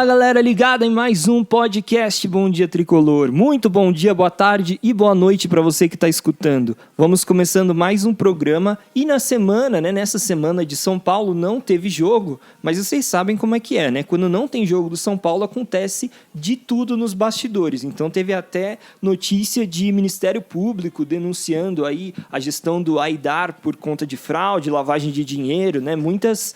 Fala, galera ligada em mais um podcast Bom Dia Tricolor. Muito bom dia, boa tarde e boa noite para você que está escutando. Vamos começando mais um programa e nessa semana de São Paulo não teve jogo, mas vocês sabem como é que é, né? Quando não tem jogo do São Paulo acontece de tudo nos bastidores. Então teve até notícia de Ministério Público denunciando aí a gestão do Aidar por conta de fraude, lavagem de dinheiro, né? Muitas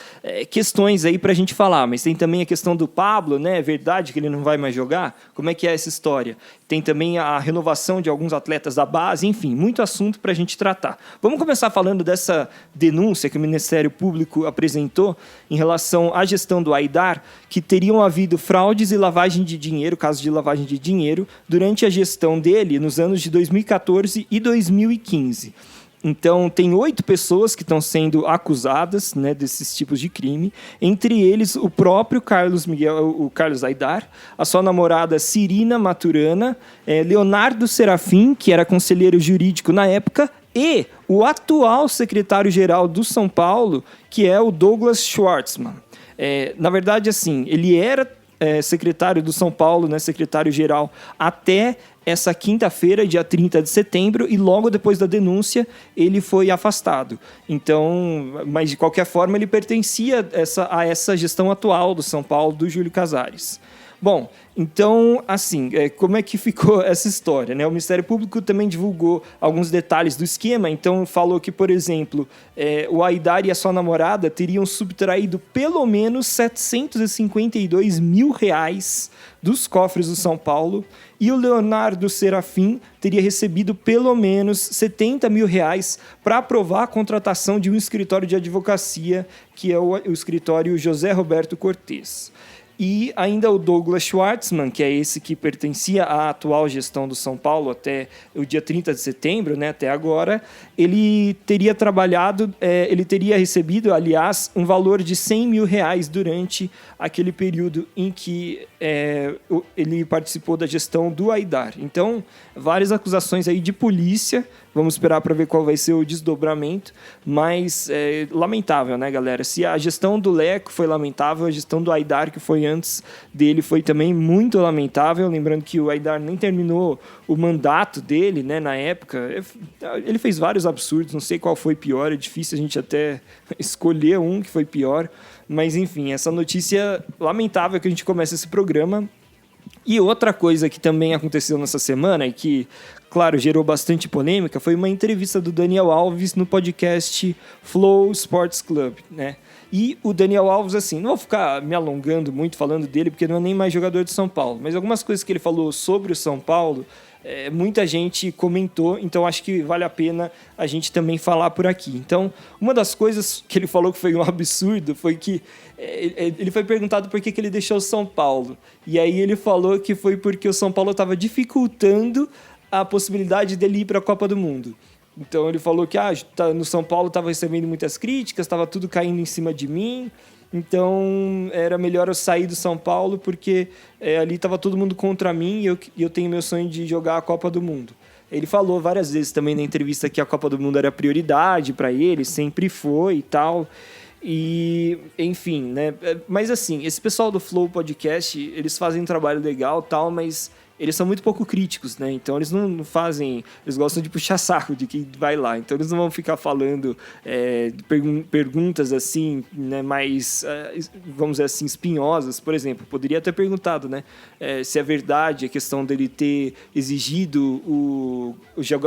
questões aí para a gente falar, mas tem também a questão do Pablo, né? É verdade que ele não vai mais jogar? Como é que é essa história? Tem também a renovação de alguns atletas da base, enfim, muito assunto para a gente tratar. Vamos começar falando dessa denúncia que o Ministério Público apresentou em relação à gestão do Aidar, que teriam havido fraudes e lavagem de dinheiro, casos de lavagem de dinheiro, durante a gestão dele nos anos de 2014 e 2015. Então, tem 8 pessoas que estão sendo acusadas, né, desses tipos de crime. Entre eles, o próprio o Carlos Aidar, a sua namorada Cirina Maturana, Leonardo Serafim, que era conselheiro jurídico na época, e o atual secretário-geral do São Paulo, que é o Douglas Schwartzman. Na verdade, assim, ele era secretário do São Paulo, né, secretário-geral, até essa quinta-feira, dia 30 de setembro, e logo depois da denúncia ele foi afastado. Então, mas de qualquer forma ele pertencia a essa gestão atual do São Paulo, do Júlio Casares. Bom, então, assim, como é que ficou essa história, né? O Ministério Público também divulgou alguns detalhes do esquema, então falou que, por exemplo, o Aidar e a sua namorada teriam subtraído pelo menos R$752 mil dos cofres do São Paulo, e o Leonardo Serafim teria recebido pelo menos R$70 mil para aprovar a contratação de um escritório de advocacia, que é o escritório José Roberto Cortes. E ainda o Douglas Schwartzman, que é esse que pertencia à atual gestão do São Paulo até o dia 30 de setembro, né, até agora, ele teria ele teria recebido, aliás, um valor de R$100 mil durante aquele período em que ele participou da gestão do Aidar. Então, várias acusações aí de polícia. Vamos esperar para ver qual vai ser o desdobramento, mas lamentável, né, galera? Se a gestão do Leco foi lamentável, a gestão do Aidar, que foi antes dele, foi também muito lamentável. Lembrando que o Aidar nem terminou o mandato dele, né, na época. Ele fez vários absurdos, não sei qual foi pior, é difícil a gente até escolher um que foi pior. Mas, enfim, essa notícia lamentável que a gente começa esse programa. E outra coisa que também aconteceu nessa semana e que, claro, gerou bastante polêmica foi uma entrevista do Daniel Alves no podcast Flow Sports Club, né? E o Daniel Alves, assim, não vou ficar me alongando muito falando dele, porque não é nem mais jogador de São Paulo, mas algumas coisas que ele falou sobre o São Paulo, muita gente comentou, então acho que vale a pena a gente também falar por aqui. Então, uma das coisas que ele falou que foi um absurdo foi que ele foi perguntado por que ele deixou o São Paulo. E aí ele falou que foi porque o São Paulo estava dificultando a possibilidade dele ir para a Copa do Mundo. Então ele falou que no São Paulo estava recebendo muitas críticas, estava tudo caindo em cima de mim, então era melhor eu sair do São Paulo porque ali estava todo mundo contra mim e eu tenho meu sonho de jogar a Copa do Mundo. Ele falou várias vezes também na entrevista que a Copa do Mundo era prioridade para ele, sempre foi e tal. E, enfim, né? Mas assim, esse pessoal do Flow Podcast, eles fazem um trabalho legal e tal, mas eles são muito pouco críticos, né? Então eles não fazem... Eles gostam de puxar saco de quem vai lá. Então eles não vão ficar falando perguntas assim, né? Mais, vamos dizer assim, espinhosas. Por exemplo, poderia ter perguntado, né? Se é verdade a questão dele ter exigido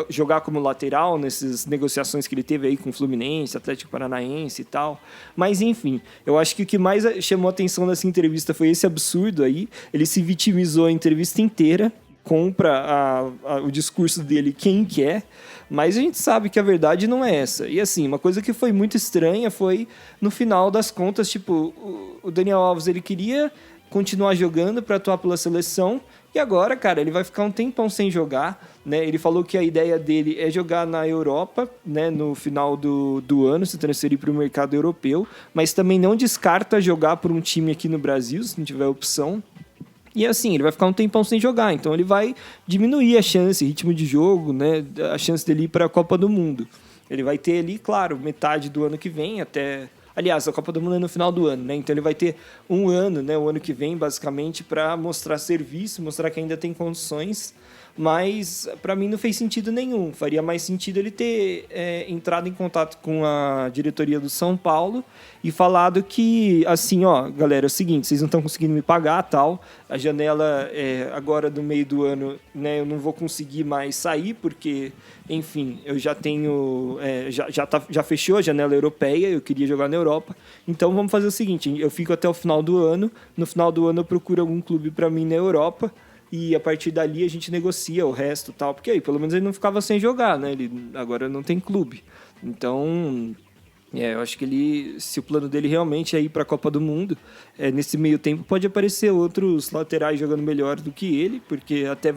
jogar como lateral nessas negociações que ele teve aí com o Fluminense, Atlético Paranaense e tal. Mas, enfim, eu acho que o que mais chamou a atenção nessa entrevista foi esse absurdo aí. Ele se vitimizou a entrevista inteira, compra o discurso dele quem quer, mas a gente sabe que a verdade não é essa. E assim, uma coisa que foi muito estranha foi, no final das contas, tipo, o Daniel Alves, ele queria continuar jogando para atuar pela seleção, e agora, cara, ele vai ficar um tempão sem jogar, né? Ele falou que a ideia dele é jogar na Europa, né, no final do ano, se transferir para o mercado europeu, mas também não descarta jogar por um time aqui no Brasil, se não tiver opção. E assim, ele vai ficar um tempão sem jogar, então ele vai diminuir a chance, ritmo de jogo, né, a chance dele ir para a Copa do Mundo. Ele vai ter ali, claro, metade do ano que vem, até Aliás, a Copa do Mundo é no final do ano, né? Então ele vai ter um ano, né? O ano que vem, basicamente, para mostrar serviço, mostrar que ainda tem condições. Mas para mim não fez sentido nenhum. Faria mais sentido ele ter entrado em contato com a diretoria do São Paulo e falado que, assim, ó, galera, é o seguinte, vocês não estão conseguindo me pagar, tal, a janela agora do meio do ano, né, eu não vou conseguir mais sair porque, enfim, eu já tenho, já fechou a janela europeia, eu queria jogar na Europa, então vamos fazer o seguinte, eu fico até o final do ano, no final do ano eu procuro algum clube para mim na Europa, e a partir dali a gente negocia o resto, tal, porque aí pelo menos ele não ficava sem jogar, né? Ele agora não tem clube. Então, eu acho que se o plano dele realmente é ir para a Copa do Mundo, nesse meio tempo pode aparecer outros laterais jogando melhor do que ele, porque até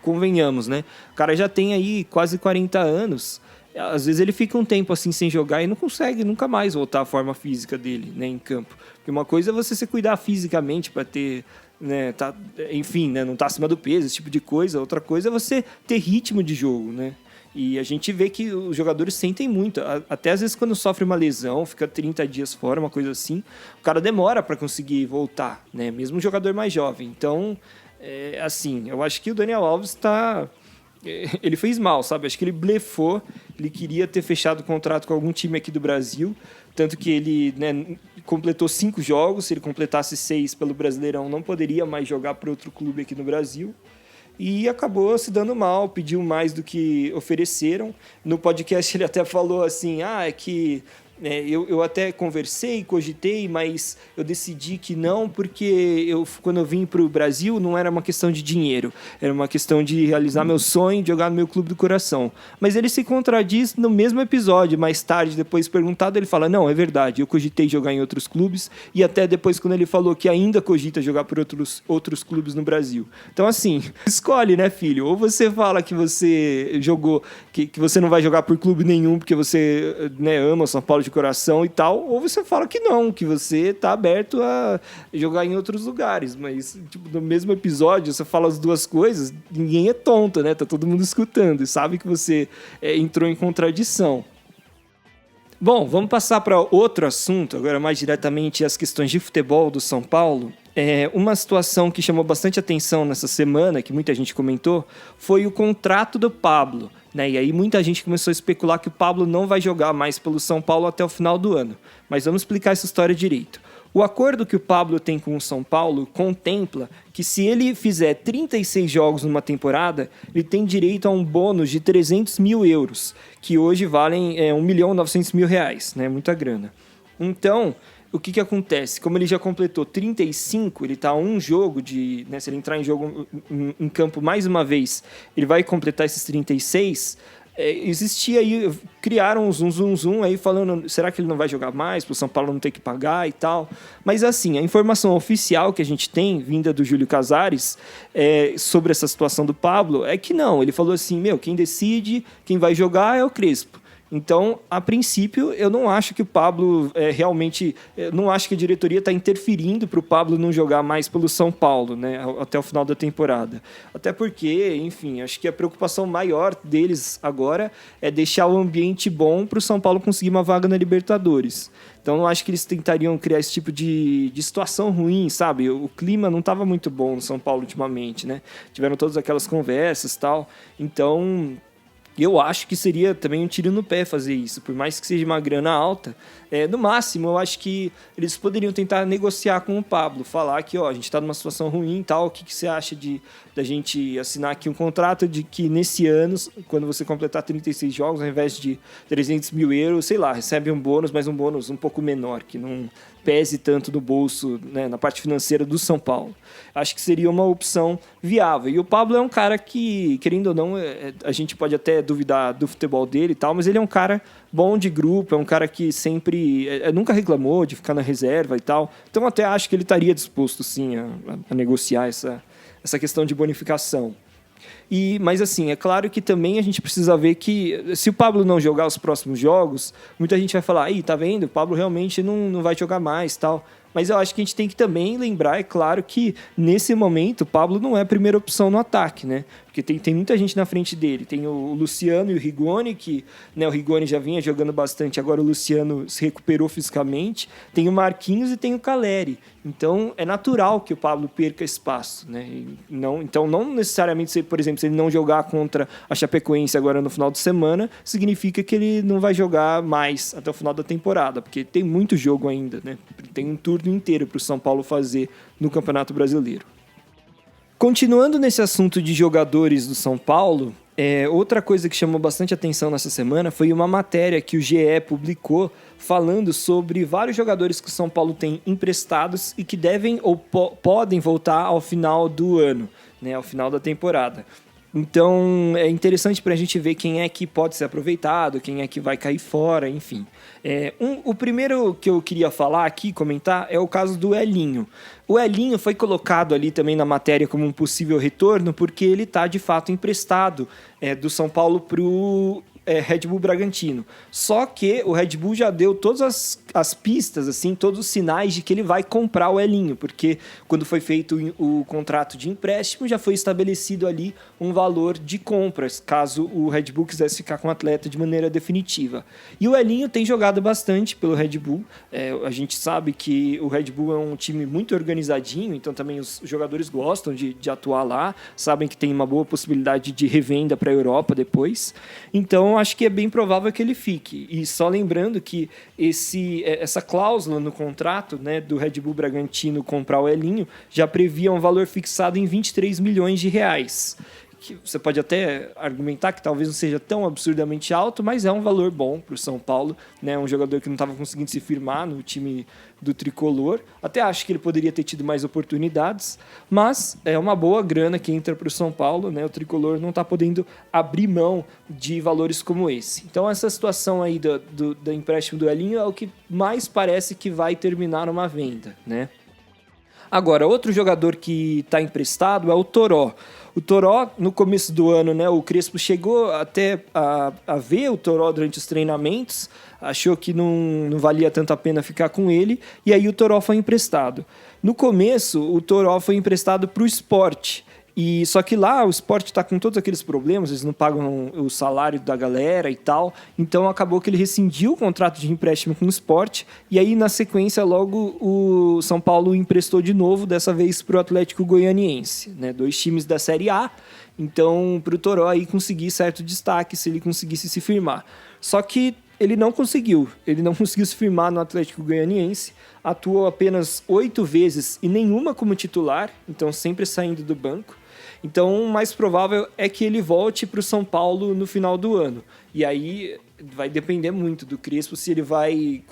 convenhamos, né? O cara já tem aí quase 40 anos. Às vezes ele fica um tempo assim sem jogar e não consegue nunca mais voltar à forma física dele, né, em campo. Porque uma coisa é você se cuidar fisicamente para ter, né, enfim, né, não estar acima do peso, esse tipo de coisa. Outra coisa é você ter ritmo de jogo, né? E a gente vê que os jogadores sentem muito. Até às vezes quando sofre uma lesão, fica 30 dias fora, uma coisa assim, o cara demora para conseguir voltar, né? Mesmo um jogador mais jovem. Então, assim, eu acho que o Daniel Alves ele fez mal, sabe? Acho que ele blefou, ele queria ter fechado o contrato com algum time aqui do Brasil, tanto que ele, né, completou 5 jogos, se ele completasse 6 pelo Brasileirão, não poderia mais jogar para outro clube aqui no Brasil, e acabou se dando mal, pediu mais do que ofereceram. No podcast ele até falou assim, é que... eu até conversei, cogitei, mas eu decidi que não, porque quando eu vim para o Brasil não era uma questão de dinheiro, era uma questão de realizar meu sonho, de jogar no meu clube do coração. Mas ele se contradiz no mesmo episódio, mais tarde, depois perguntado, ele fala, não, é verdade, eu cogitei jogar em outros clubes, e até depois quando ele falou que ainda cogita jogar por outros clubes no Brasil. Então assim, escolhe, né, filho? Ou você fala que você jogou, que você não vai jogar por clube nenhum, porque você, né, ama o São Paulo de coração e tal, ou você fala que não, que você tá aberto a jogar em outros lugares, mas tipo, no mesmo episódio você fala as duas coisas, ninguém é tonto, né? Tá todo mundo escutando e sabe que você entrou em contradição. Bom, vamos passar para outro assunto, agora mais diretamente as questões de futebol do São Paulo. Uma situação que chamou bastante atenção nessa semana, que muita gente comentou, foi o contrato do Pablo, né? E aí muita gente começou a especular que o Pablo não vai jogar mais pelo São Paulo até o final do ano. Mas vamos explicar essa história direito. O acordo que o Pablo tem com o São Paulo contempla que se ele fizer 36 jogos numa temporada, ele tem direito a um bônus de 300 mil euros, que hoje valem R$1.900.000, né? Muita grana. Então, o que acontece? Como ele já completou 35, ele está a um jogo de... Né, se ele entrar em jogo em campo mais uma vez, ele vai completar esses 36. Existia aí... Criaram um zum aí falando... Será que ele não vai jogar mais? Para o São Paulo não ter que pagar e tal. Mas assim, a informação oficial que a gente tem, vinda do Júlio Casares, sobre essa situação do Pablo, é que não. Ele falou assim, quem decide, quem vai jogar é o Crespo. Então, a princípio, eu não acho que o Pablo realmente... não acho que a diretoria está interferindo para o Pablo não jogar mais pelo São Paulo, né, até o final da temporada. Até porque, enfim, acho que a preocupação maior deles agora é deixar o ambiente bom para o São Paulo conseguir uma vaga na Libertadores. Então, eu acho que eles tentariam criar esse tipo de situação ruim, sabe? O clima não estava muito bom no São Paulo ultimamente, né? Tiveram todas aquelas conversas e tal. Então... eu acho que seria também um tiro no pé fazer isso, por mais que seja uma grana alta. No máximo, eu acho que eles poderiam tentar negociar com o Pablo, falar que a gente está numa situação ruim e tal, o que você acha da gente assinar aqui um contrato de que nesse ano, quando você completar 36 jogos, ao invés de 300 mil euros, sei lá, recebe um bônus, mas um bônus um pouco menor, que não pese tanto no bolso, né, na parte financeira do São Paulo. Acho que seria uma opção viável. E o Pablo é um cara que, querendo ou não, a gente pode até duvidar do futebol dele e tal, mas ele é um cara bom de grupo, é um cara que sempre... nunca reclamou de ficar na reserva e tal. Então até acho que ele estaria disposto, sim, a negociar essa questão de bonificação. Mas assim, é claro que também a gente precisa ver que se o Pablo não jogar os próximos jogos, muita gente vai falar, tá vendo? O Pablo realmente não vai jogar mais, tal. Mas eu acho que a gente tem que também lembrar, é claro, que nesse momento o Pablo não é a primeira opção no ataque, né? Porque tem muita gente na frente dele. Tem o Luciano e o Rigoni, que, né, o Rigoni já vinha jogando bastante, agora o Luciano se recuperou fisicamente. Tem o Marquinhos e tem o Caleri. Então, é natural que o Pablo perca espaço, né? Então, não necessariamente, por exemplo, se ele não jogar contra a Chapecoense agora no final de semana, significa que ele não vai jogar mais até o final da temporada, porque tem muito jogo ainda, né? Tem um turno inteiro para o São Paulo fazer no Campeonato Brasileiro. Continuando nesse assunto de jogadores do São Paulo, outra coisa que chamou bastante atenção nessa semana foi uma matéria que o GE publicou falando sobre vários jogadores que o São Paulo tem emprestados e que devem ou podem voltar ao final do ano, né, ao final da temporada. Então, é interessante para a gente ver quem é que pode ser aproveitado, quem é que vai cair fora, enfim. O primeiro que eu queria falar aqui, comentar, é o caso do Elinho. O Elinho foi colocado ali também na matéria como um possível retorno, porque ele está, de fato, emprestado do São Paulo para o Red Bull Bragantino. Só que o Red Bull já deu todas as pistas, assim, todos os sinais de que ele vai comprar o Elinho, porque quando foi feito o contrato de empréstimo, já foi estabelecido ali um valor de compras, caso o Red Bull quisesse ficar com o atleta de maneira definitiva. E o Elinho tem jogado bastante pelo Red Bull. A gente sabe que o Red Bull é um time muito organizadinho, então também os jogadores gostam de atuar lá, sabem que tem uma boa possibilidade de revenda para a Europa depois. Então, acho que é bem provável que ele fique. E só lembrando que essa cláusula no contrato, né, do Red Bull Bragantino comprar o Elinho já previa um valor fixado em 23 milhões de reais. Que você pode até argumentar que talvez não seja tão absurdamente alto, mas é um valor bom para o São Paulo, né? Um jogador que não estava conseguindo se firmar no time do Tricolor. Até acho que ele poderia ter tido mais oportunidades, mas é uma boa grana que entra para o São Paulo, né? O Tricolor não está podendo abrir mão de valores como esse. Então essa situação aí do empréstimo do Elinho é o que mais parece que vai terminar uma venda, né? Agora, outro jogador que está emprestado é o Toró. O Toró, no começo do ano, né, o Crespo chegou até a ver o Toró durante os treinamentos, achou que não valia tanto a pena ficar com ele, e aí o Toró foi emprestado. No começo, o Toró foi emprestado para o Sport, e só que lá o Sport está com todos aqueles problemas, eles não pagam o salário da galera e tal, então acabou que ele rescindiu o contrato de empréstimo com o Sport, e aí na sequência logo o São Paulo emprestou de novo, dessa vez para o Atlético Goianiense, né? 2 times da Série A, então para o Toró aí conseguir certo destaque se ele conseguisse se firmar. Só que ele não conseguiu se firmar no Atlético Goianiense, atuou apenas 8 vezes e nenhuma como titular, então sempre saindo do banco. Então, o mais provável é que ele volte para o São Paulo no final do ano. E aí vai depender muito do Crespo se ele vai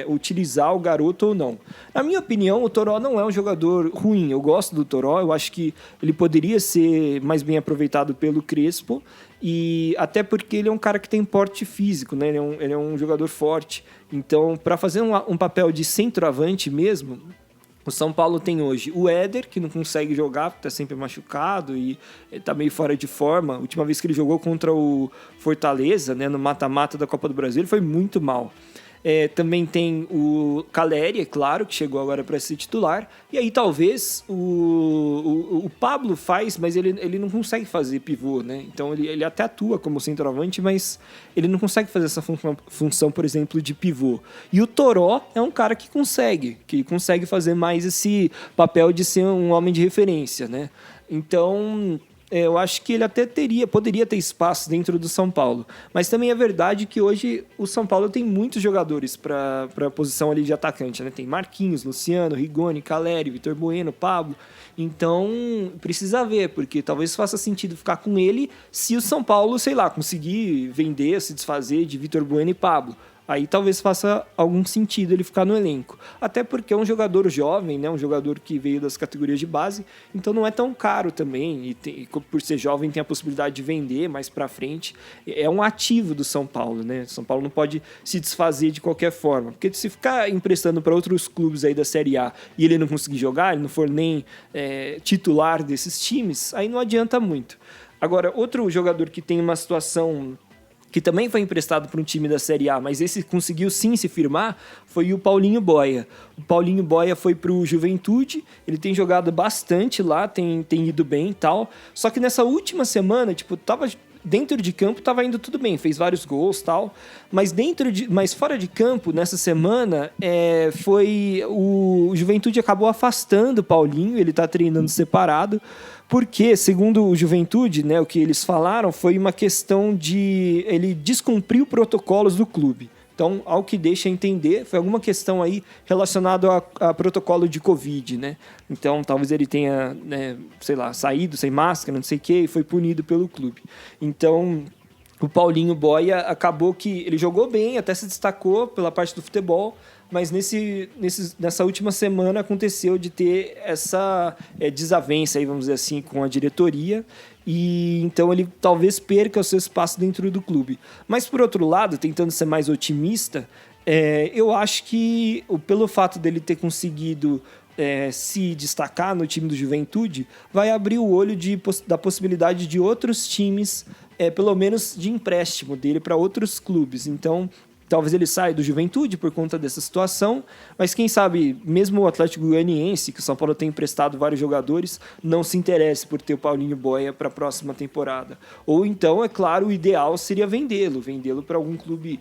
utilizar o garoto ou não. Na minha opinião, o Toró não é um jogador ruim. Eu gosto do Toró, eu acho que ele poderia ser mais bem aproveitado pelo Crespo, e até porque ele é um cara que tem porte físico, né? Ele é um jogador forte. Então, para fazer um papel de centroavante mesmo, o São Paulo tem hoje o Éder, que não consegue jogar, está sempre machucado e está meio fora de forma. A última vez que ele jogou contra o Fortaleza, né, no mata-mata da Copa do Brasil, ele foi muito mal. Também tem o Caleri, é claro, que chegou agora para ser titular. E aí talvez o Pablo faz, mas ele não consegue fazer pivô, né? Então ele até atua como centroavante, mas ele não consegue fazer essa função, por exemplo, de pivô. E o Toró é um cara que consegue fazer mais esse papel de ser um homem de referência, né? Então, eu acho que ele até poderia ter espaço dentro do São Paulo. Mas também é verdade que hoje o São Paulo tem muitos jogadores para a posição ali de atacante, né? Tem Marquinhos, Luciano, Rigoni, Caleri, Vitor Bueno, Pablo. Então, precisa ver, porque talvez faça sentido ficar com ele se o São Paulo, sei lá, conseguir vender, se desfazer de Vitor Bueno e Pablo. Aí talvez faça algum sentido ele ficar no elenco. Até porque é um jogador jovem, né? Um jogador que veio das categorias de base, então não é tão caro também. E por ser jovem tem a possibilidade de vender mais pra frente. É um ativo do São Paulo, né? São Paulo não pode se desfazer de qualquer forma. Porque se ficar emprestando para outros clubes aí da Série A e ele não conseguir jogar, ele não for nem titular desses times, aí não adianta muito. Agora, outro jogador que tem uma situação que também foi emprestado para um time da Série A, mas esse conseguiu sim se firmar, foi o Paulinho Boia. O Paulinho Boia foi para o Juventude, ele tem jogado bastante lá, tem ido bem e tal, só que nessa última semana, tava dentro de campo, tava indo tudo bem, fez vários gols e tal, mas fora de campo, nessa semana, foi o Juventude acabou afastando o Paulinho, ele tá treinando separado, porque, segundo o Juventude, né, o que eles falaram foi uma questão de ele descumprir os protocolos do clube. Então, ao que deixa entender, foi alguma questão aí relacionada a protocolo de Covid, né? Então, talvez ele tenha, né, saído sem máscara, não sei o quê, e foi punido pelo clube. Então, o Paulinho Boia acabou que ele jogou bem, até se destacou pela parte do futebol, mas nessa última semana aconteceu de ter essa desavença, aí, vamos dizer assim, com a diretoria, e então ele talvez perca o seu espaço dentro do clube. Mas, por outro lado, tentando ser mais otimista, eu acho que pelo fato dele ter conseguido se destacar no time do Juventude, vai abrir o olho da possibilidade de outros times, pelo menos de empréstimo dele para outros clubes. Então, talvez ele saia do Juventude por conta dessa situação, mas quem sabe, mesmo o Atlético Goianiense, que o São Paulo tem emprestado vários jogadores, não se interesse por ter o Paulinho Boia para a próxima temporada. Ou então, é claro, o ideal seria vendê-lo para algum clube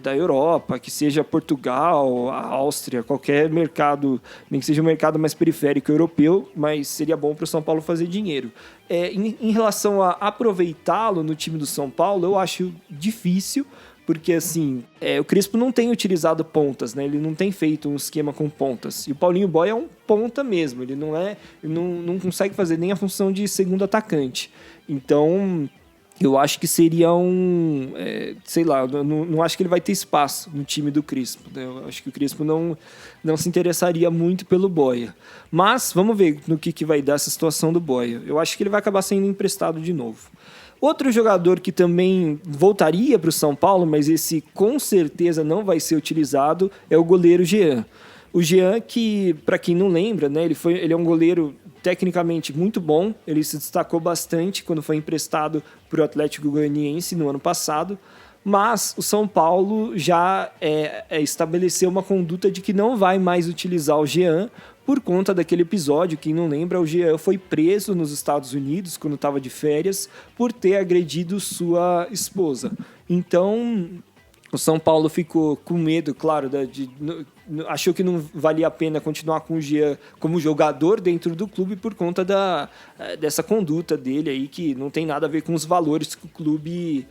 da Europa, que seja Portugal, a Áustria, qualquer mercado, nem que seja um mercado mais periférico europeu, mas seria bom para o São Paulo fazer dinheiro. Em relação a aproveitá-lo no time do São Paulo, eu acho difícil, porque, assim, o Crespo não tem utilizado pontas, né? Ele não tem feito um esquema com pontas. E o Paulinho Boia é um ponta mesmo. Ele não consegue fazer nem a função de segundo atacante. Então, eu acho que seria não acho que ele vai ter espaço no time do Crespo, né? Eu acho que o Crespo não se interessaria muito pelo Boia. Mas, vamos ver no que vai dar essa situação do Boia. Eu acho que ele vai acabar sendo emprestado de novo. Outro jogador que também voltaria para o São Paulo, mas esse com certeza não vai ser utilizado, é o goleiro Jean. O Jean, que, para quem não lembra, né, ele é um goleiro tecnicamente muito bom, ele se destacou bastante quando foi emprestado para o Atlético Goianiense no ano passado, mas o São Paulo já estabeleceu uma conduta de que não vai mais utilizar o Jean por conta daquele episódio. Quem não lembra, o Jean foi preso nos Estados Unidos quando estava de férias por ter agredido sua esposa. Então, o São Paulo ficou com medo, claro, achou que não valia a pena continuar com o Jean como jogador dentro do clube por conta dessa conduta dele aí, que não tem nada a ver com os valores que o clube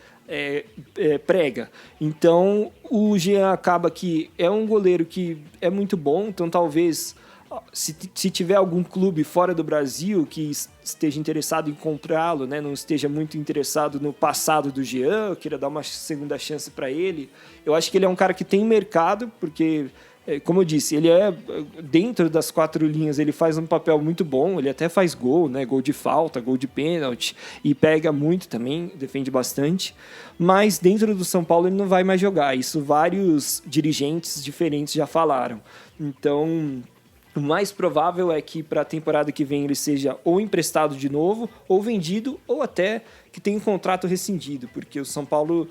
prega. Então, o Jean acaba que é um goleiro que é muito bom, então talvez se tiver algum clube fora do Brasil que esteja interessado em comprá-lo, né, não esteja muito interessado no passado do Jean, queira dar uma segunda chance para ele, eu acho que ele é um cara que tem mercado, porque, como eu disse, ele dentro das quatro linhas, ele faz um papel muito bom, ele até faz gol, né, gol de falta, gol de pênalti, e pega muito também, defende bastante, mas dentro do São Paulo ele não vai mais jogar, isso vários dirigentes diferentes já falaram. Então, o mais provável é que para a temporada que vem ele seja ou emprestado de novo, ou vendido, ou até que tenha um contrato rescindido, porque o São Paulo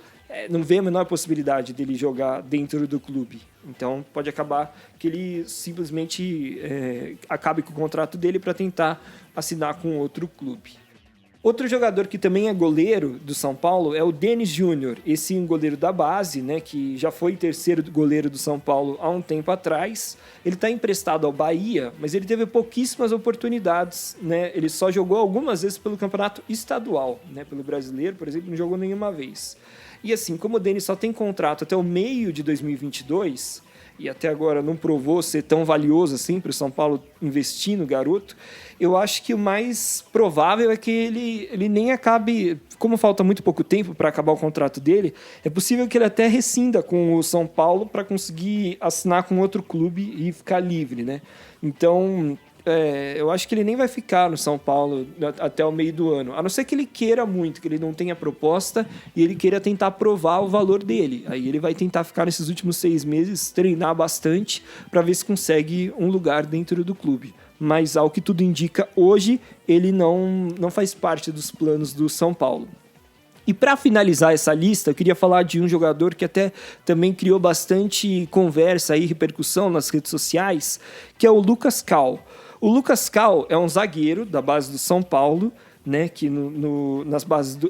não vê a menor possibilidade dele jogar dentro do clube. Então pode acabar que ele simplesmente acabe com o contrato dele para tentar assinar com outro clube. Outro jogador que também é goleiro do São Paulo é o Denis Júnior, esse goleiro da base, né, que já foi terceiro goleiro do São Paulo há um tempo atrás. Ele está emprestado ao Bahia, mas ele teve pouquíssimas oportunidades, né? Ele só jogou algumas vezes pelo campeonato estadual, né? Pelo brasileiro, por exemplo, não jogou nenhuma vez. E assim, como o Denis só tem contrato até o meio de 2022, e até agora não provou ser tão valioso assim para o São Paulo investir no garoto, eu acho que o mais provável é que ele nem acabe, como falta muito pouco tempo para acabar o contrato dele, é possível que ele até rescinda com o São Paulo para conseguir assinar com outro clube e ficar livre, né? Então, eu acho que ele nem vai ficar no São Paulo até o meio do ano, a não ser que ele queira muito, que ele não tenha proposta e ele queira tentar provar o valor dele. Aí ele vai tentar ficar nesses últimos 6 meses, treinar bastante para ver se consegue um lugar dentro do clube. Mas, ao que tudo indica, hoje ele não faz parte dos planos do São Paulo. E para finalizar essa lista, eu queria falar de um jogador que até também criou bastante conversa e repercussão nas redes sociais, que é o Lucas Cal. O Lucas Cal é um zagueiro da base do São Paulo, né, que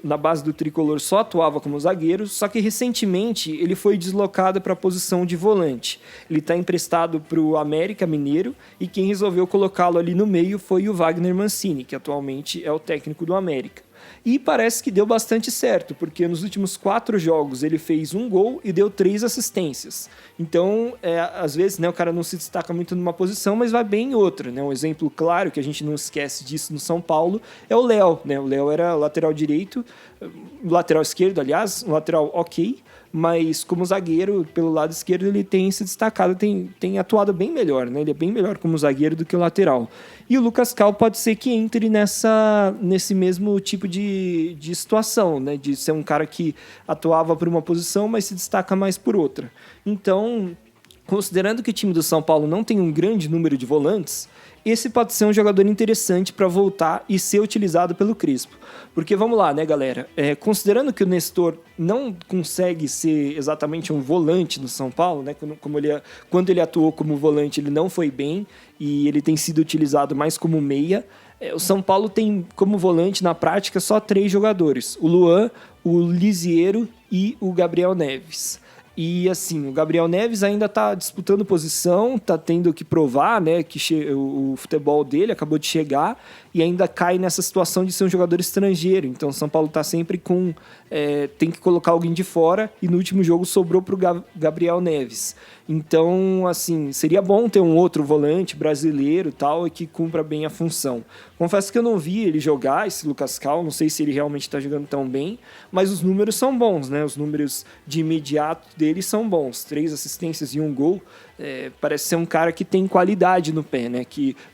na base do tricolor só atuava como zagueiro, só que recentemente ele foi deslocado para a posição de volante. Ele está emprestado para o América Mineiro e quem resolveu colocá-lo ali no meio foi o Wagner Mancini, que atualmente é o técnico do América. E parece que deu bastante certo, porque nos últimos 4 jogos ele fez 1 gol e deu 3 assistências. Então, às vezes, né, o cara não se destaca muito numa posição, mas vai bem em outra. Né? Um exemplo claro, que a gente não esquece disso no São Paulo, é o Léo. Né? O Léo era lateral direito, lateral esquerdo, aliás, um lateral ok, mas como zagueiro, pelo lado esquerdo, ele tem se destacado, tem atuado bem melhor, né? Ele é bem melhor como zagueiro do que o lateral. E o Lucas Cal pode ser que entre nesse mesmo tipo de situação, né? De ser um cara que atuava por uma posição, mas se destaca mais por outra. Então, considerando que o time do São Paulo não tem um grande número de volantes, esse pode ser um jogador interessante para voltar e ser utilizado pelo Crespo. Porque vamos lá, né, galera? Considerando que o Nestor não consegue ser exatamente um volante no São Paulo, né? Quando ele atuou como volante, ele não foi bem e ele tem sido utilizado mais como meia. O São Paulo tem como volante, na prática, só 3 jogadores. O Luan, o Lisiero e o Gabriel Neves. E assim, o Gabriel Neves ainda está disputando posição, está tendo que provar, né, que o futebol dele acabou de chegar e ainda cai nessa situação de ser um jogador estrangeiro. Então o São Paulo está sempre tem que colocar alguém de fora e no último jogo sobrou para o Gabriel Neves. Então, assim, seria bom ter um outro volante brasileiro e tal, que cumpra bem a função. Confesso que eu não vi ele jogar, esse Lucas Cal, não sei se ele realmente está jogando tão bem, mas os números são bons, né? Os números de imediato dele são bons. 3 assistências e 1 gol. Parece ser um cara que tem qualidade no pé, né?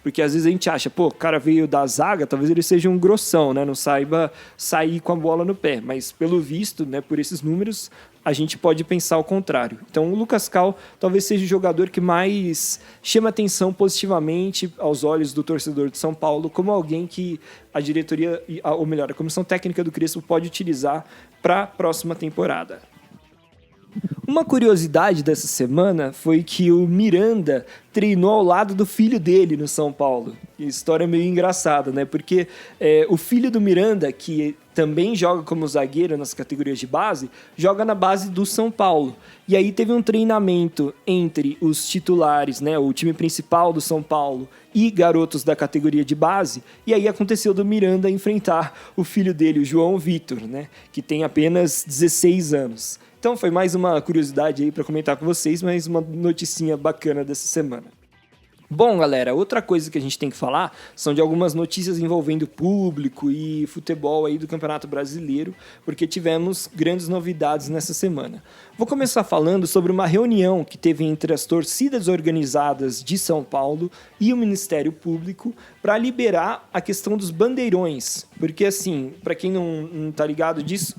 Porque às vezes a gente acha, o cara veio da zaga, talvez ele seja um grossão, né? Não saiba sair com a bola no pé. Mas pelo visto, né, por esses números, a gente pode pensar o contrário. Então o Lucas Cal talvez seja o jogador que mais chama atenção positivamente aos olhos do torcedor de São Paulo, como alguém que a diretoria, ou melhor, a comissão técnica do Crespo pode utilizar para a próxima temporada. Uma curiosidade dessa semana foi que o Miranda treinou ao lado do filho dele no São Paulo. História meio engraçada, né? Porque o filho do Miranda, que também joga como zagueiro nas categorias de base, joga na base do São Paulo. E aí teve um treinamento entre os titulares, né, o time principal do São Paulo e garotos da categoria de base, e aí aconteceu do Miranda enfrentar o filho dele, o João Vitor, né, que tem apenas 16 anos. Então foi mais uma curiosidade aí para comentar com vocês, mas uma noticinha bacana dessa semana. Bom, galera, outra coisa que a gente tem que falar são de algumas notícias envolvendo público e futebol aí do Campeonato Brasileiro, porque tivemos grandes novidades nessa semana. Vou começar falando sobre uma reunião que teve entre as torcidas organizadas de São Paulo e o Ministério Público para liberar a questão dos bandeirões, porque assim, para quem não tá ligado disso,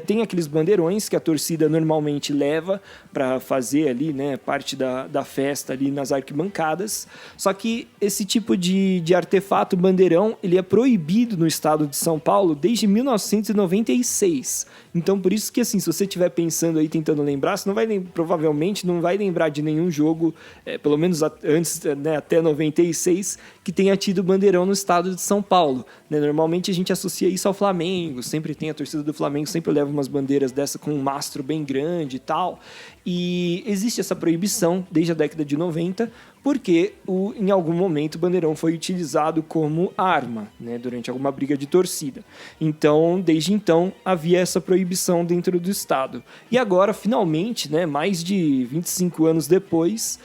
tem aqueles bandeirões que a torcida normalmente leva para fazer ali, né, parte da festa ali nas arquibancadas. Só que esse tipo de artefato bandeirão, ele é proibido no estado de São Paulo desde 1996. Então, por isso que, assim, se você estiver pensando aí, tentando lembrar, você provavelmente não vai lembrar de nenhum jogo, pelo menos antes, né, até 96, que tenha tido bandeirão no estado de São Paulo. Né? Normalmente a gente associa isso ao Flamengo, sempre tem a torcida do Flamengo, sempre leva umas bandeiras dessa com um mastro bem grande e tal. E existe essa proibição desde a década de 90, porque em algum momento o bandeirão foi utilizado como arma, né, durante alguma briga de torcida. Então, desde então, havia essa proibição dentro do Estado. E agora, finalmente, né, mais de 25 anos depois,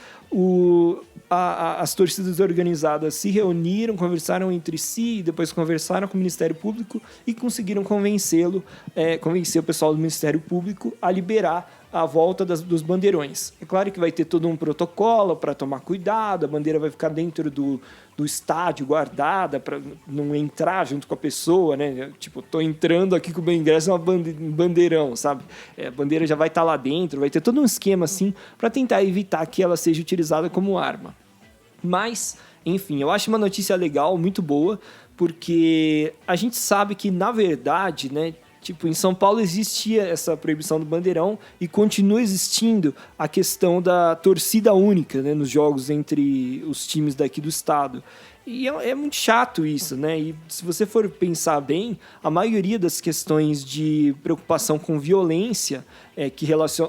as torcidas organizadas se reuniram, conversaram entre si, depois conversaram com o Ministério Público e conseguiram convencer o pessoal do Ministério Público a liberar a volta dos bandeirões. É claro que vai ter todo um protocolo para tomar cuidado, a bandeira vai ficar dentro do estádio guardada para não entrar junto com a pessoa, né? Tipo, tô entrando aqui com o meu ingresso, é um bandeirão, sabe? A bandeira já vai estar lá dentro, vai ter todo um esquema assim para tentar evitar que ela seja utilizada como arma. Mas, enfim, eu acho uma notícia legal, muito boa, porque a gente sabe que, na verdade, né, Tipo, em São Paulo existia essa proibição do bandeirão e continua existindo a questão da torcida única, né, nos jogos entre os times daqui do estado. E é muito chato isso, né? E se você for pensar bem, a maioria das questões de preocupação com violência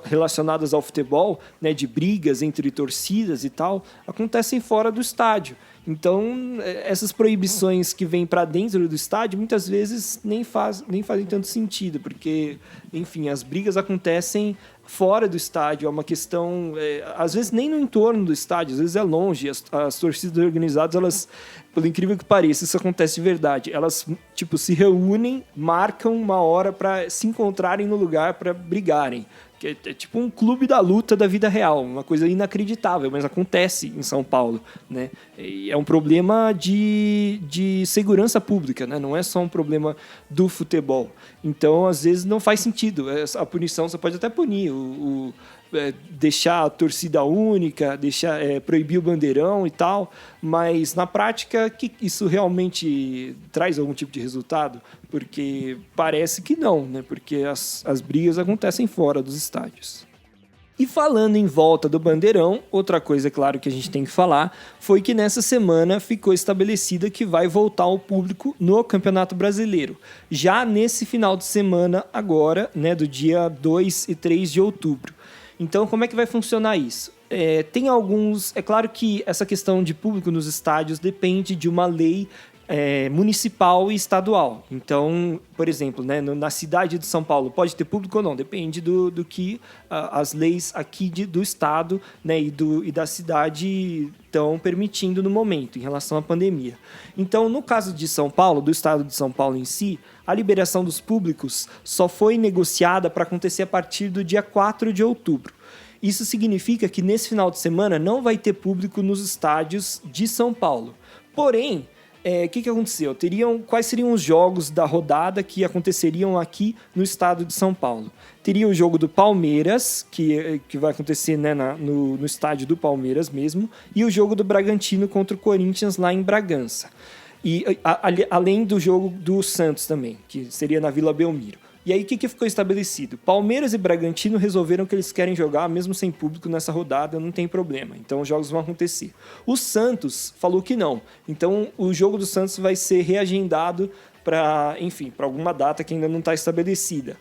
relacionadas ao futebol, né, de brigas entre torcidas e tal, acontecem fora do estádio. Então, essas proibições que vêm para dentro do estádio, muitas vezes nem fazem tanto sentido, porque, enfim, as brigas acontecem fora do estádio, é uma questão, às vezes nem no entorno do estádio, às vezes é longe, as torcidas organizadas, elas, pelo incrível que pareça, isso acontece de verdade, elas, tipo, se reúnem, marcam uma hora para se encontrarem no lugar para brigarem. Que é tipo um clube da luta da vida real, uma coisa inacreditável, mas acontece em São Paulo, né? E é um problema de segurança pública, né? Não é só um problema do futebol. Então, às vezes, não faz sentido. A punição, você pode até punir, deixar a torcida única, proibir o bandeirão e tal, mas na prática que isso realmente traz algum tipo de resultado? Porque parece que não, né? Porque as brigas acontecem fora dos estádios. E falando em volta do bandeirão, outra coisa, claro, que a gente tem que falar foi que nessa semana ficou estabelecida que vai voltar o público no Campeonato Brasileiro. Já nesse final de semana agora, né, do dia 2 e 3 de outubro. Então, como é que vai funcionar isso? Tem alguns... É claro que essa questão de público nos estádios depende de uma lei municipal e estadual. Então, por exemplo, né, na cidade de São Paulo, pode ter público ou não? Depende do que as leis aqui do estado, né, e da cidade estão permitindo no momento, em relação à pandemia. Então, no caso de São Paulo, do estado de São Paulo em si, a liberação dos públicos só foi negociada para acontecer a partir do dia 4 de outubro. Isso significa que nesse final de semana não vai ter público nos estádios de São Paulo. Porém, o que aconteceu? Quais seriam os jogos da rodada que aconteceriam aqui no estado de São Paulo? Teria o jogo do Palmeiras, que vai acontecer, né, no estádio do Palmeiras mesmo, e o jogo do Bragantino contra o Corinthians lá em Bragança. E além do jogo do Santos também, que seria na Vila Belmiro. E aí, o que ficou estabelecido? Palmeiras e Bragantino resolveram que eles querem jogar, mesmo sem público, nessa rodada, não tem problema. Então, os jogos vão acontecer. O Santos falou que não. Então, o jogo do Santos vai ser reagendado para alguma data que ainda não está estabelecida.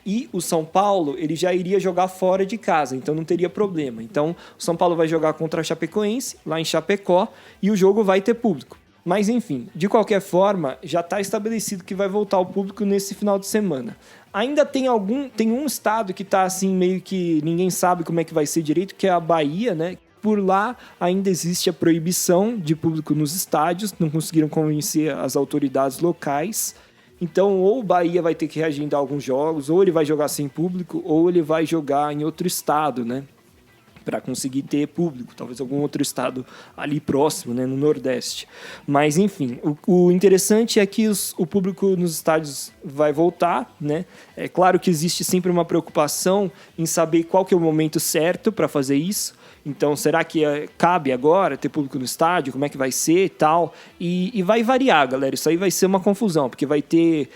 E o São Paulo, ele já iria jogar fora de casa, então não teria problema. Então, o São Paulo vai jogar contra a Chapecoense, lá em Chapecó, e o jogo vai ter público. Mas, enfim, de qualquer forma, já está estabelecido que vai voltar ao público nesse final de semana. Ainda tem um estado que está assim, meio que ninguém sabe como é que vai ser direito, que é a Bahia, né? Por lá ainda existe a proibição de público nos estádios, não conseguiram convencer as autoridades locais. Então, ou o Bahia vai ter que reagendar alguns jogos, ou ele vai jogar sem público, ou ele vai jogar em outro estado, né? Para conseguir ter público, talvez algum outro estado ali próximo, né, no Nordeste. Mas, enfim, o interessante é que o público nos estádios vai voltar, né? É claro que existe sempre uma preocupação em saber qual que é o momento certo para fazer isso. Então, será que cabe agora ter público no estádio? Como é que vai ser e tal? E vai variar, galera. Isso aí vai ser uma confusão, porque vai ter...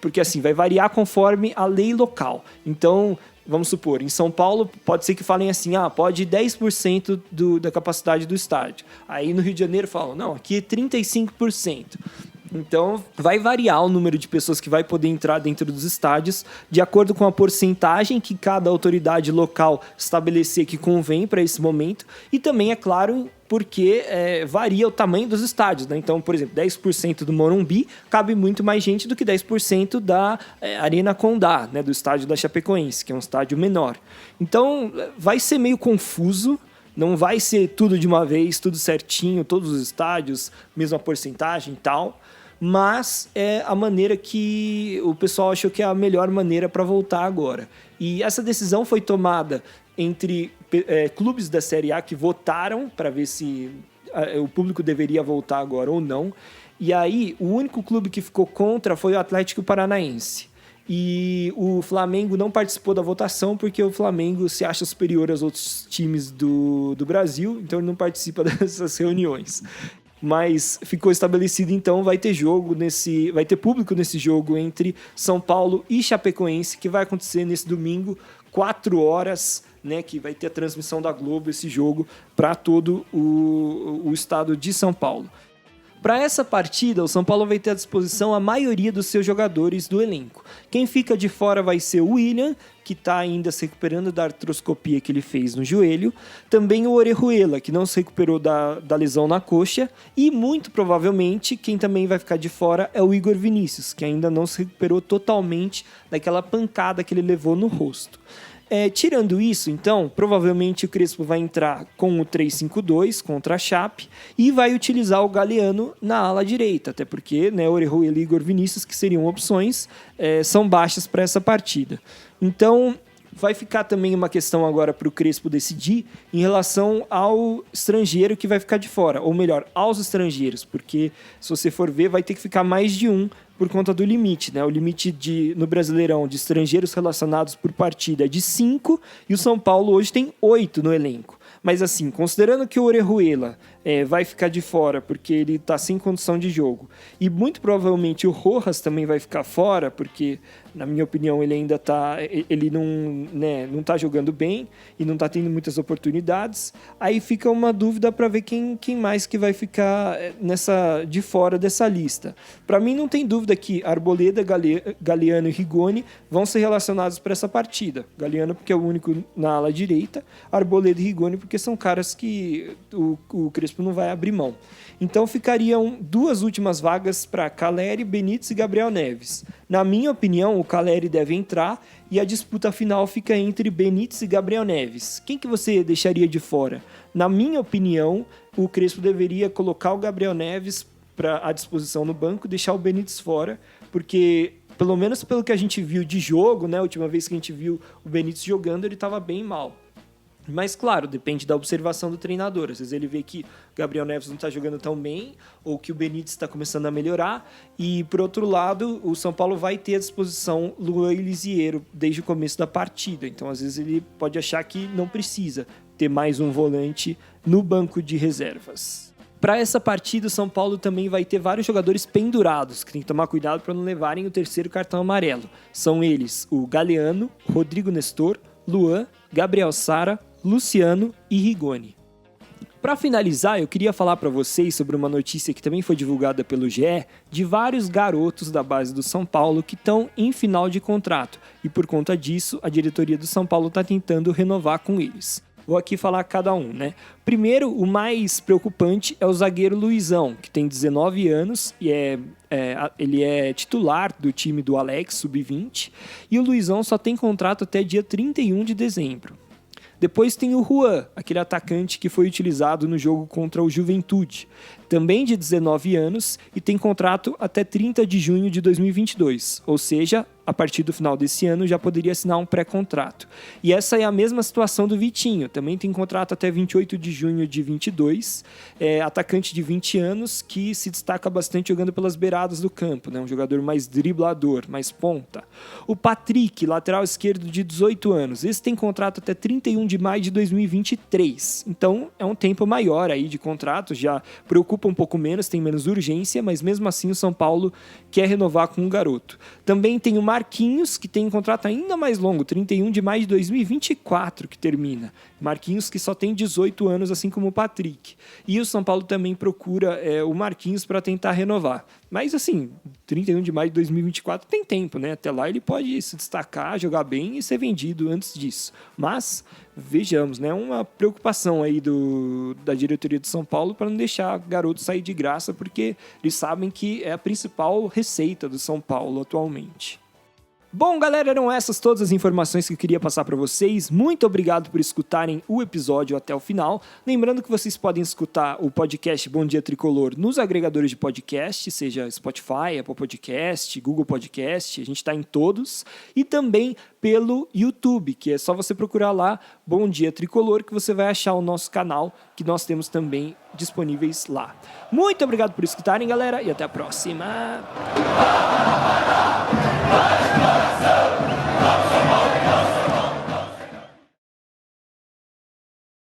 porque, assim, vai variar conforme a lei local. Então, vamos supor, em São Paulo, pode ser que falem assim, pode 10% da capacidade do estádio. Aí, no Rio de Janeiro, falam, não, aqui é 35%. Então, vai variar o número de pessoas que vai poder entrar dentro dos estádios de acordo com a porcentagem que cada autoridade local estabelecer que convém para esse momento. E também, é claro, porque varia o tamanho dos estádios, né? Então, por exemplo, 10% do Morumbi cabe muito mais gente do que 10% da Arena Condá, né? Do estádio da Chapecoense, que é um estádio menor. Então, vai ser meio confuso. Não vai ser tudo de uma vez, tudo certinho, todos os estádios, mesma porcentagem e tal. Mas é a maneira que o pessoal achou que é a melhor maneira para voltar agora. E essa decisão foi tomada entre clubes da Série A que votaram para ver se o público deveria voltar agora ou não. E aí, o único clube que ficou contra foi o Atlético Paranaense. E o Flamengo não participou da votação porque o Flamengo se acha superior aos outros times do Brasil, então ele não participa dessas reuniões. mas ficou estabelecido, então vai ter público nesse jogo entre São Paulo e Chapecoense, que vai acontecer nesse domingo, 4 horas, né, que vai ter a transmissão da Globo, esse jogo, para todo o estado de São Paulo. Para essa partida, o São Paulo vai ter à disposição a maioria dos seus jogadores do elenco. Quem fica de fora vai ser o William, que está ainda se recuperando da artroscopia que ele fez no joelho. Também o Orejuela, que não se recuperou da lesão na coxa. E, muito provavelmente, quem também vai ficar de fora é o Igor Vinícius, que ainda não se recuperou totalmente daquela pancada que ele levou no rosto. Tirando isso, então, provavelmente o Crespo vai entrar com o 3-5-2 contra a Chape e vai utilizar o Galeano na ala direita, até porque, né, Orejuela e Igor Vinícius, que seriam opções, são baixas para essa partida. Então, vai ficar também uma questão agora para o Crespo decidir em relação ao estrangeiro que vai ficar de fora, ou melhor, aos estrangeiros, porque se você for ver, vai ter que ficar mais de um por conta do limite, né? O limite no Brasileirão de estrangeiros relacionados por partida é de 5 e o São Paulo hoje tem 8 no elenco. Mas assim, considerando que o Orejuela vai ficar de fora porque ele está sem condição de jogo e muito provavelmente o Rojas também vai ficar fora porque, na minha opinião, ele ainda não tá jogando bem e não está tendo muitas oportunidades, aí fica uma dúvida para ver quem mais que vai ficar de fora dessa lista. Para mim não tem dúvida que Arboleda, Galeano e Rigoni vão ser relacionados para essa partida. Galeano porque é o único na ala direita, Arboleda e Rigoni porque são caras que o Crespo não vai abrir mão. Então ficariam 2 últimas vagas para Caleri, Benítez e Gabriel Neves. Na minha opinião, o Caleri deve entrar e a disputa final fica entre Benítez e Gabriel Neves. Quem que você deixaria de fora? Na minha opinião, o Crespo deveria colocar o Gabriel Neves à disposição no banco, deixar o Benítez fora, porque pelo menos pelo que a gente viu de jogo, né, a última vez que a gente viu o Benítez jogando, ele estava bem mal. Mas, claro, depende da observação do treinador. Às vezes ele vê que o Gabriel Neves não está jogando tão bem ou que o Benítez está começando a melhorar. E, por outro lado, o São Paulo vai ter à disposição Luan e Lisiero desde o começo da partida. Então, às vezes, ele pode achar que não precisa ter mais um volante no banco de reservas. Para essa partida, o São Paulo também vai ter vários jogadores pendurados, que tem que tomar cuidado para não levarem o terceiro cartão amarelo. São eles o Galeano, Rodrigo Nestor, Luan, Gabriel Sara, Luciano e Rigoni. Para finalizar, eu queria falar para vocês sobre uma notícia que também foi divulgada pelo GE de vários garotos da base do São Paulo que estão em final de contrato e por conta disso a diretoria do São Paulo está tentando renovar com eles. Vou aqui falar cada um, né? Primeiro, o mais preocupante é o zagueiro Luizão, que tem 19 anos e ele é titular do time do Alex Sub-20 e o Luizão só tem contrato até dia 31 de dezembro. Depois tem o Juan, aquele atacante que foi utilizado no jogo contra o Juventude, também de 19 anos e tem contrato até 30 de junho de 2022, ou seja, a partir do final desse ano já poderia assinar um pré-contrato. E essa é a mesma situação do Vitinho, também tem contrato até 28 de junho de 22, atacante de 20 anos que se destaca bastante jogando pelas beiradas do campo, né? Um jogador mais driblador, mais ponta. O Patrick, lateral esquerdo de 18 anos, esse tem contrato até 31 de maio de 2023, então é um tempo maior aí de contrato, já preocupa um pouco menos, tem menos urgência, mas mesmo assim o São Paulo quer renovar com o garoto. Também tem o Marquinhos, que tem um contrato ainda mais longo, 31 de maio de 2024 que termina. Marquinhos que só tem 18 anos, assim como o Patrick. E o São Paulo também procura o Marquinhos para tentar renovar. Mas assim, 31 de maio de 2024 tem tempo, né? Até lá ele pode se destacar, jogar bem e ser vendido antes disso. Mas, vejamos, né? Uma preocupação aí da diretoria de São Paulo para não deixar garoto sair de graça, porque eles sabem que é a principal receita do São Paulo atualmente. Bom, galera, eram essas todas as informações que eu queria passar para vocês. Muito obrigado por escutarem o episódio até o final. Lembrando que vocês podem escutar o podcast Bom Dia Tricolor nos agregadores de podcast, seja Spotify, Apple Podcast, Google Podcast, a gente está em todos. E também pelo YouTube, que é só você procurar lá Bom Dia Tricolor, que você vai achar o nosso canal, que nós temos também disponíveis lá. Muito obrigado por escutarem, galera, e até a próxima!